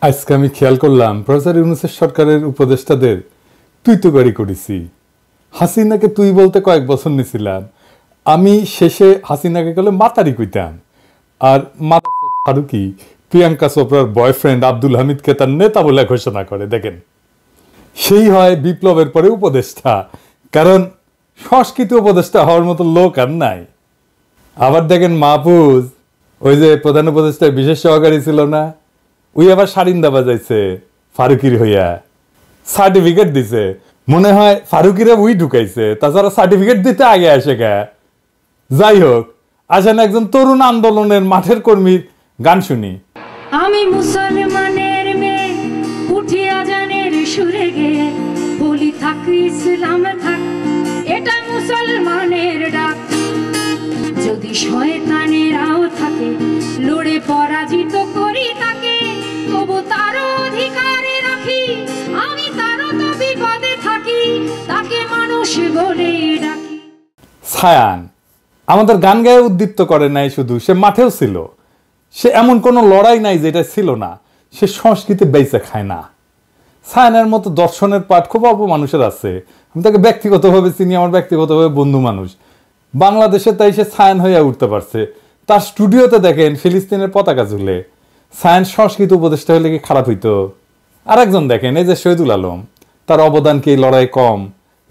আজকে আমি খেয়াল করলাম প্রফেসর ইউনূসের সরকারের উপদেষ্টাদের তুই তো গাড়ি করেছি। হাসিনাকে তুই বলতে কয়েক বছর নিছিলাম, আমি শেষে হাসিনাকে গেলে মাতারি কইতাম। আর ফারুকি প্রিয়াঙ্কা চোপড়ার বয়ফ্রেন্ড আব্দুল হামিদকে তার নেতা বলে ঘোষণা করে। দেখেন, সেই হয় বিপ্লবের পরে উপদেষ্টা, কারণ সংস্কৃতি উপদেষ্টা হওয়ার মতো লোক আর নাই। আবার দেখেন মাহফুজ, ওই যে প্রধান উপদেষ্টার বিশেষ সহকারী ছিল না, ওই আবার সারিন্দা বাজাইছে ফারুকির হইয়া, সার্টিফিকেট দিছে। মনে হয় ফারুকিরা ওই ঢুকাইছে, তাছাড়া সার্টিফিকেট দিতে আগে আসে গে। যাই হোক, আসেন একজন তরুণ আন্দোলনের মাঠের কর্মীর গান শুনি। আমি মুসলমানের মেয়ে, উঠি আজানের সুরে গে, বলি থাক ইসলাম থাক, এটা মুসলমানের ডাক। যদি শয়তানেরাও থাকে, লড়ে পরাজিত করি তাকে, তবু তার অধিকারে রাখি, আমি তারও তো বিপদে থাকি, তাকে মানুষ বলে ডাকি। ছায়ান আমাদের গান গায়ে উদ্দীপ্ত করে নাই শুধু, সে মাঠেও ছিল। সে এমন কোনো লড়াই নাই যেটা ছিল না। সে সংস্কৃতি বেঁচে খায় না। ছায়ানের মতো দর্শনের পাঠ খুব অল্প মানুষের আছে। আমি তাকে ব্যক্তিগতভাবে চিনি, আমার ব্যক্তিগতভাবে বন্ধু মানুষ। বাংলাদেশে তাই সে ছায়ান হয়ে উঠতে পারছে। তার স্টুডিওতে দেখেন ফিলিস্তিনের পতাকা ঝুলে। ছায়ান সংস্কৃতি উপদেষ্টা হলে কি খারাপ হইতো? আর একজন দেখেন, এই যে শহীদুল আলম, তার অবদান কি লড়াই কম?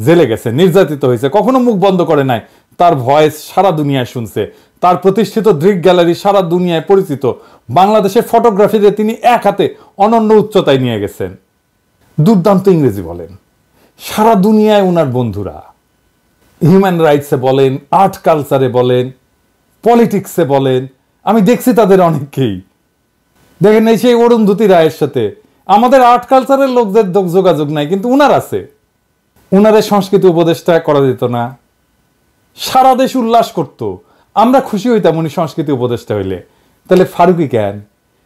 জেলে গেছে, নির্যাতিত হয়েছে, কখনো মুখ বন্ধ করে নাই। তার ভয়েস সারা দুনিয়ায় শুনছে। তার প্রতিষ্ঠিত দৃক গ্যালারি সারা দুনিয়ায় পরিচিত। বাংলাদেশের ফটোগ্রাফিতে তিনি এক হাতে অনন্য উচ্চতায় নিয়ে গেছেন। দুর্দান্ত ইংরেজি বলেন। সারা দুনিয়ায় ওনার বন্ধুরা, হিউম্যান রাইটসে বলেন, আর্ট কালচারে বলেন, পলিটিক্সে বলেন, আমি দেখছি তাদের অনেককেই। দেখেন এই সেই অরুন্ধতী রায়ের সাথে আমাদের আর্ট কালচারের লোকদের যোগাযোগ নাই, কিন্তু উনার আছে। উনারে সংস্কৃতি উপদেষ্টা করা যেত না? সারা দেশ উল্লাস করত, আমরা খুশি হইতাম উনি সংস্কৃতি উপদেষ্টা হইলে। তাহলে ফারুকি কেন?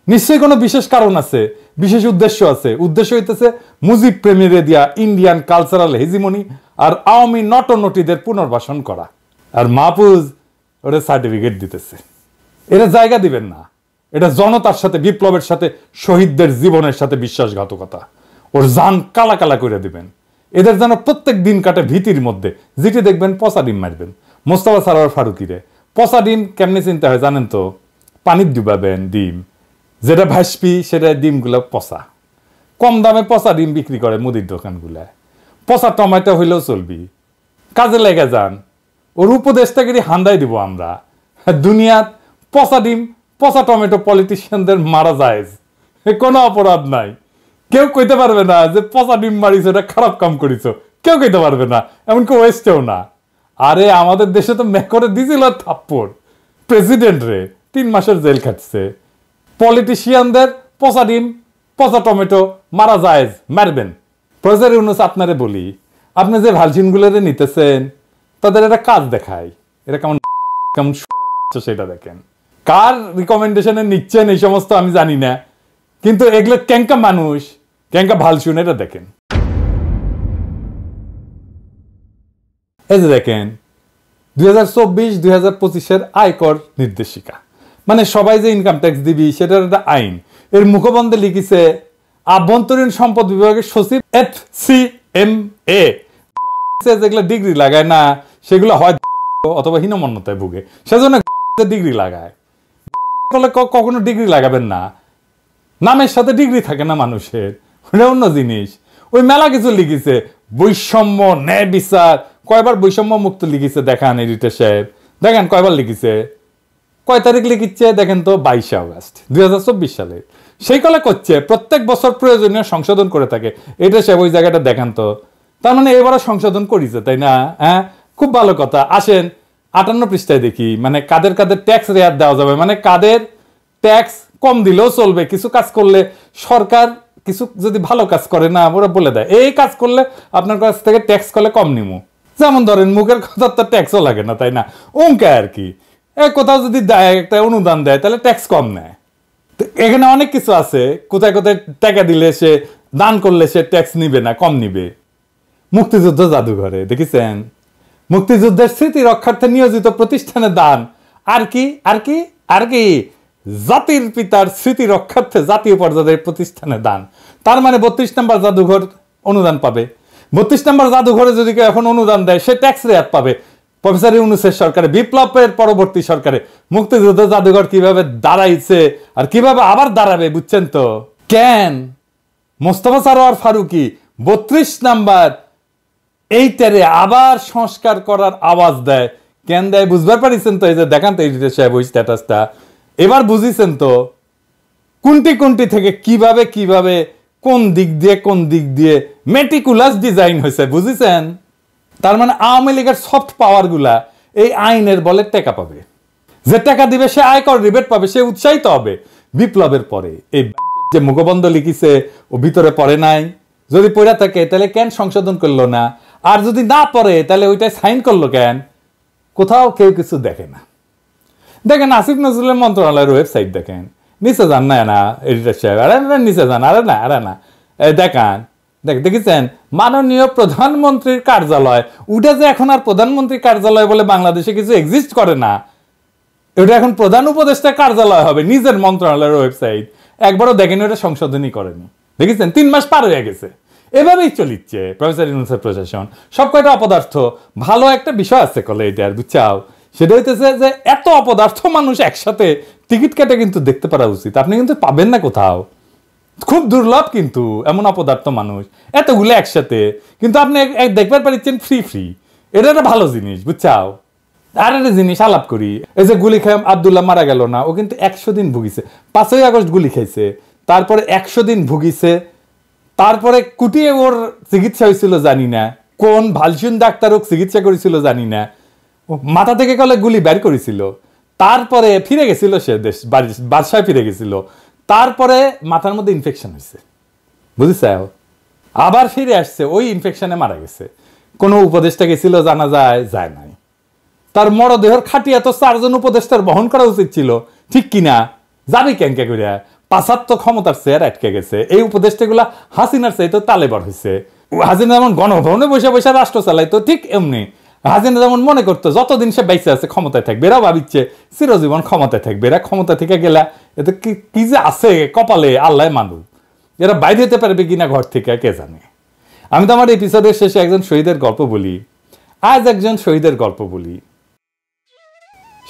নিশ্চয়ই কোনো বিশেষ কারণ আছে, বিশেষ উদ্দেশ্য আছে। উদ্দেশ্য হইতেছে মুজিব প্রেমীরে দিয়া ইন্ডিয়ান কালচারাল হেজিমনি আর আওয়ামী নটনটিদের পুনর্বাসন করা। আর মাহফুজ ওরা সার্টিফিকেট দিতেছে। এরা জায়গা দিবেন না। এটা জনতার সাথে, বিপ্লবের সাথে, শহীদদের জীবনের সাথে বিশ্বাসঘাতকতা। ওর জান কালা কালা করে দিবেন। এদের যেন প্রত্যেক দিন কাটে ভীতির মধ্যে। যেটি দেখবেন পচা ডিম মারবেন। মোস্তফা সারোয়ার ফারুকিরে পচা ডিম কেমনে চিন্তা হয় জানেন তো? পানির ডুবাবেন ডিম, যেটা ভাসপি সেটা ডিমগুলো পচা। কম দামে পচা ডিম বিক্রি করে মুদির দোকানগুলায়। পচা টমেটো হইলেও চলবি, কাজে লেগে যান। ওর উপদেশটাকে হান্দাই দিব আমরা। দুনিয়াত পচা ডিম, পচা টমেটো পলিটিশিয়ানদের মারা যায়, কোনো অপরাধ নাই। কেউ কইতে পারবে না যে পচা ডিম মারিস, এটা খারাপ কাম করিস, কেউ কইতে পারবে না, এমনকি ওয়েস্টেও না। আরে আমাদের দেশে তো মেকরে দিছিল থাপ্পড়, প্রেসিডেন্ট রে 3 মাসের জেল খাটছে। পলিটিশিয়ানদের পচা ডিম, পচা টমেটো মারা যায়, মারবেন। প্রফেসর ইউনূস আপনারে বলি, আপনি যে ভালসিনগুলোরে নিতেছেন তাদের একটা কাজ দেখায়, এটা কেমন কেমন সেটা দেখেন। কার রিকমেন্ডেশনে নিচ্ছেন এই সমস্ত আমি জানি না, কিন্তু এগুলো ক্যাঙ্কা মানুষ, ক্যাঙ্কা ভালসুন, এটা দেখেন। এই যে দেখেন 2024-2025 আয়কর নির্দেশিকা, মানে সবাই যে ইনকাম ট্যাক্স দিবি সেটার একটা আইন। এর মুখবন্ধে লিখিছে আভ্যন্তরীণ সম্পদ বিভাগের সচিব FCMA। যেগুলো ডিগ্রি লাগায় না সেগুলো হয় অথবা হীনমন্যতায় ভুগে, সেজন্য ডিগ্রি লাগায়। কখনো ডিগ্রি লাগাবেন না, নামের সাথে ডিগ্রি থাকে না মানুষের, ওটা অন্য জিনিস। ওই মেলা কিছু লিখিছে, বৈষম্য, ন্যায় বিচার। কয়বার বৈষম্য মুক্ত লিখিছে দেখান এডিটর সাহেব, দেখেন কয়বার লিখিছে। কয় তারিখ লিখিচ্ছে দেখেন তো? 22 আগস্ট 2024 সালে। সেই কলে করছে প্রত্যেক বছর প্রয়োজনীয় সংশোধন করে থাকে। এটা সাহেব ওই জায়গাটা দেখান তো। তার মানে এবারও সংশোধন করেছে, তাই না? হ্যাঁ, খুব ভালো কথা। আসেন 58 পৃষ্ঠায় দেখি, মানে কাদের কাদের ট্যাক্স রেয়াত দেওয়া যাবে, মানে কাদের ট্যাক্স কম দিলেও চলবে। কিছু কাজ করলে সরকার, কিছু যদি ভালো কাজ করে না, ওরা বলে দেয় এই কাজ করলে আপনার কাছ থেকে ট্যাক্স করলে কম নিমু। যেমন ধরেন মুখের কথা তো ট্যাক্সও লাগে না, তাই না? অঙ্কে আর কি, কোথাও যদি দেয় একটা অনুদান দেয় তাহলে ট্যাক্স কম নেয়। তো এখানে অনেক কিছু আছে, কোথায় কোথায় টাকা দিলে সে, দান করলে সে ট্যাক্স নিবে না, কম নিবে। মুক্তিযুদ্ধ জাদুঘরে দেখেছেন, মুক্তিযুদ্ধের স্মৃতি রক্ষার্থে নিয়োজিত প্রতিষ্ঠানে দান। আর কি আর কি আর কি জাতির পিতার স্মৃতি রক্ষার্থে জাতীয় পর্যায়ের প্রতিষ্ঠানে দান। তার মানে 32 নম্বর জাদুঘর অনুদান পাবে। 32 নম্বর জাদুঘরে যদি কেউ এখন অনুদান দেয় সে ট্যাক্স রেয়াত পাবে। প্রফেসর ইউনূসের সরকারে, বিপ্লবের পরবর্তী সরকারে মুক্তিযুদ্ধ জাদুঘর কিভাবে দাঁড়াইছে আর কিভাবে আবার দাঁড়াবে বুঝছেন তো? কেন মোস্তফা সরোয়ার ফারুকী 32 নাম্বার এইটারে আবার সংস্কার করার আওয়াজ দেয়? কেন দেয় বুঝবার পারিছেন তো? এই যে দেখান তো এডিটর সাহেব ওই স্ট্যাটাসটা, এবার বুঝিছেন তো কোনটি কোনটি থেকে কিভাবে কিভাবে কোন দিক দিয়ে মেটিকুলাস ডিজাইন হয়েছে, বুঝিছেন? তার মানে আওয়ামী লীগের সফট পাওয়ার গুলা এই আইনের বলে টাকা পাবে। যে টাকা দিবে সে আয়কর রিবেট পাবে, সে উৎসাহিত হবে। বিপ্লবের পরে এই যে মুখবন্ধ লিখিছে ও ভিতরে পড়ে নাই, যদি পড়ে থাকে তাহলে কেন সংশোধন করলো না? আর যদি না পড়ে তাহলে ওইটাই সাইন করলো কেন? কোথাও কেউ কিছু দেখে না। দেখেন আসিফ নজরুলের মন্ত্রণালয়ের ওয়েবসাইট দেখেন, নিচে যান না এডিটর সাহেব, আরে নিচে যান, আরে না দেখান, দেখেছেন মাননীয় প্রধানমন্ত্রীর কার্যালয়। ওটা যে এখন আর প্রধানমন্ত্রীর কার্যালয় বলে বাংলাদেশে কিছু এক্সিস্ট করে না, এটা এখন প্রধান উপদেষ্টা কার্যালয় হবে, নিজের মন্ত্রণালয়ের ওয়েবসাইট। একবারও দেখেন ওটা সংশোধনই করেনি, দেখেছেন 3 মাস পার হয়ে গেছে। এভাবেই চলিচ্ছে প্রফেসর ইউনূসের প্রশাসন। সব কয়টা অপদার্থ। ভালো একটা বিষয় আছে কলে এটার, বুঝছাও? সেটা হইতেছে যে এত অপদার্থ মানুষ একসাথে টিকিট কেটে কিন্তু দেখতে পারা উচিত। আপনি কিন্তু পাবেন না কোথাও, খুব দুর্লভ কিন্তু এমন অপদার্থ মানুষ এতগুলো একসাথে। কিন্তু আপনি দেখবার পারিচ্ছেন ফ্রি। এটা একটা ভালো জিনিস, বুঝছাও? আর একটা জিনিস আলাপ করি, এই যে গুলি খায় আব্দুল্লাহ মারা গেল না, ও কিন্তু 100 দিন ভুগিছে। 5ই আগস্ট গুলি খাইছে, তারপরে 100 দিন ভুগিছে, তারপরে কুটিয়ে ওর চিকিৎসা হয়েছিল জানি না, কোন ভালসুন ডাক্তার ও চিকিৎসা করেছিল জানি না, মাথা থেকে কলে গুলি বের করেছিল, তারপরে ফিরে গেছিল সে দেশ বাদশায় ফিরে গেছিল, তারপরে মাথার মধ্যে ইনফেকশন হয়েছে, বুঝেছ? আবার ফিরে আসছে, ওই ইনফেকশনে মারা গেছে। কোনো উপদেষ্টা গেছিল জানা যায় নাই। তার মরদেহের খাটিয়া তো 4 জন উপদেষ্টার বহন করা উচিত ছিল, ঠিক কিনা? যাবি কেনকে করিয়া? 75 ক্ষমতার চেয়ার আটকে গেছে। এই উপদেষ্টাগুলা হাসিনার চাইতো তালেবার হয়েছে। হাসিনা যেমন গণভবনে বসে বসে রাষ্ট্র চালাইতো, ঠিক এমনি হাসিনা যেমন মনে করতো যতদিন সে বেঁচে আছে ক্ষমতায় থাকবে, এরা ভাবিচ্ছে চিরজীবন ক্ষমতায় থাকবে। এরা ক্ষমতা থেকে গেলা এতে কি যে আছে কপালে আল্লাহ মানুষ, এরা বাইরে যেতে পারবে কিনা ঘর থেকে কে জানে। আমি তো আমার এপিসোডের শেষে একজন শহীদের গল্প বলি। আজ একজন শহীদের গল্প বলি।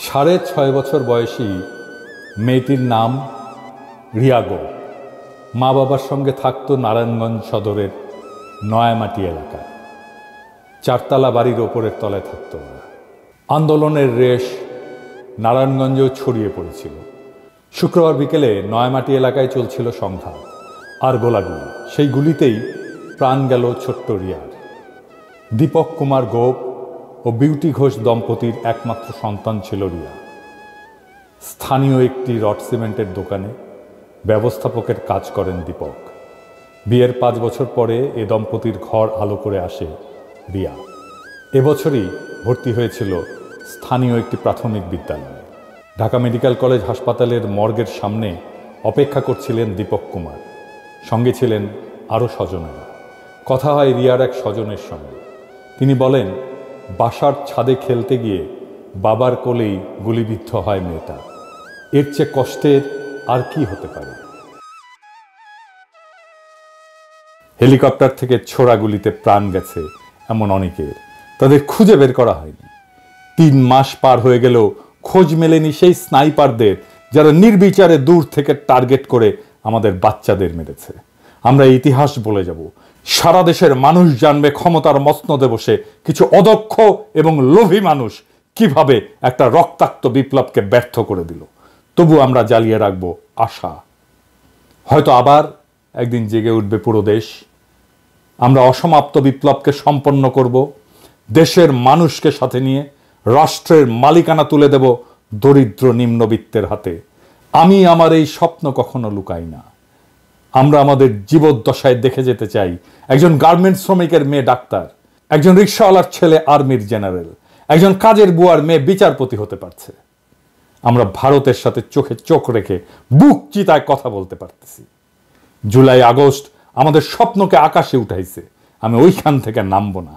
6.5 বছর বয়সী মেয়েটির নাম রিয়া গো। মা বাবার সঙ্গে থাকতো নারায়ণগঞ্জ সদরের নয়ামাটি এলাকায়। 4 তলা বাড়ির ওপরের তলায় থাকতো ওরা। আন্দোলনের রেশ নারায়ণগঞ্জেও ছড়িয়ে পড়েছিল। শুক্রবার বিকেলে নয়ামাটি এলাকায় চলছিল সংঘাত আর গোলাগুলি। সেই গুলিতেই প্রাণ গেল ছোট্ট রিয়ার। দীপক কুমার গোপ ও বিউটি ঘোষ দম্পতির একমাত্র সন্তান ছিল রিয়া। স্থানীয় একটি রড সিমেন্টের দোকানে ব্যবস্থাপকের কাজ করেন দীপক। বিয়ের 5 বছর পরে এ দম্পতির ঘর আলো করে আসে রিয়া। এবছরই ভর্তি হয়েছিল স্থানীয় একটি প্রাথমিক বিদ্যালয়ে। ঢাকা মেডিকেল কলেজ হাসপাতালের মর্গের সামনে অপেক্ষা করছিলেন দীপক কুমার, সঙ্গে ছিলেন আরও স্বজনেরা। কথা হয় রিয়ার এক স্বজনের সঙ্গে। তিনি বলেন, বাসার ছাদে খেলতে গিয়ে বাবার কোলেই গুলিবিদ্ধ হয় মেয়েটা। এর চেয়ে কষ্টের আর কি হতে পারে? হেলিকপ্টার থেকে ছোড়া গুলিতে প্রাণ গেছে এমন অনেকের, তাদের খুঁজে বের করা হয়নি। 3 মাস পার হয়ে গেলেও খোঁজ মেলেনি সেই স্নাইপারদের যারা নির্বিচারে দূর থেকে টার্গেট করে আমাদের বাচ্চাদের মেরেছে। আমরা ইতিহাস বলে যাব, সারা দেশের মানুষ জানবে ক্ষমতার মসনদে বসে কিছু অদক্ষ এবং লোভী মানুষ কিভাবে একটা রক্তাক্ত বিপ্লবকে ব্যর্থ করে দিল। তবু আমরা জ্বালিয়ে রাখবো আশা, হয়তো আবার একদিন জেগে উঠবে পুরো দেশ। আমরা অসমাপ্ত বিপ্লবকে সম্পন্ন করব, দেশের মানুষকে সাথে নিয়ে রাষ্ট্রের মালিকানা তুলে দেব দরিদ্র নিম্নবিত্তের হাতে। আমি আমার এই স্বপ্ন কখনো লুকাই না। আমরা আমাদের জীবদ্দশায় দেখে যেতে চাই একজন গার্মেন্টস শ্রমিকের মেয়ে ডাক্তার, একজন রিক্সাওয়ালার ছেলে আর্মির জেনারেল, একজন কাজের বুয়ার মেয়ে বিচারপতি হতে পারছে। আমরা ভারতের সাথে চোখে চোখ রেখে বুক চিতায় কথা বলতে পারতেছি। জুলাই আগস্ট আমাদের স্বপ্নকে আকাশে উঠাইছে, আমি ওইখান থেকে নামবো না।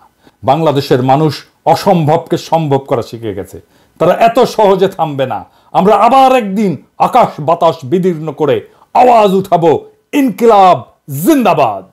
বাংলাদেশের মানুষ অসম্ভবকে সম্ভব করা শিখে গেছে, তারা এত সহজে থামবে না। আমরা আবার একদিন আকাশ বাতাস বিদীর্ণ করে আওয়াজ উঠাবো ইনকিলাব জিন্দাবাদ।